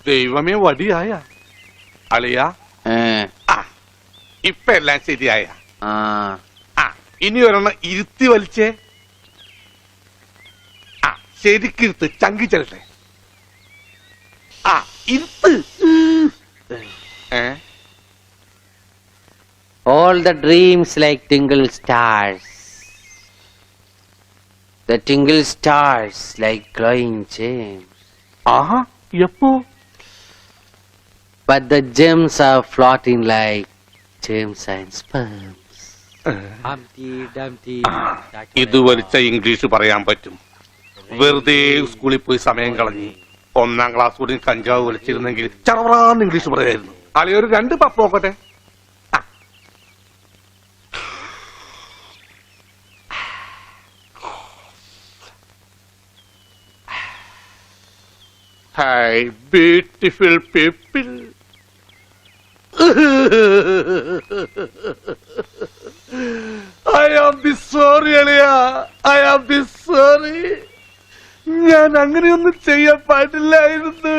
ദൈവമേ വടിയായ അളിയ ഇപ്പൊ എല്ലാം ശരിയായ ഇനി ഒരെണ്ണം ഇരുത്തി വലിച്ചേ ശരിക്കിരുത്ത് ചങ്കി ചെല്ലട്ടെ ഇരുത്ത് All the dreams like tingle stars. The tingle stars like glowing gems. എപ്പോ But the gems are floating like gems and sperms. Humpty Dumpty. ഇത് വലിച്ച ഇംഗ്ലീഷ് പറയാൻ പറ്റും. വെറുതെ സ്കൂളിൽ പോയി സമയം കളഞ്ഞ് 1ാം ക്ലാസ് കൂടി കഞ്ചാവ് വലിച്ചിരുന്നെങ്കിൽ ചറവറാന്ന് ഇംഗ്ലീഷ് പറയായിരുന്നു. അളിയൊരു 2 പപ്പ് നോക്കട്ടെ. Hi, beautiful people. I am sorry, Aliya. I am sorry. ഞാൻ അങ്ങനെയൊന്നും ചെയ്യാൻ പാടില്ലായിരുന്നു.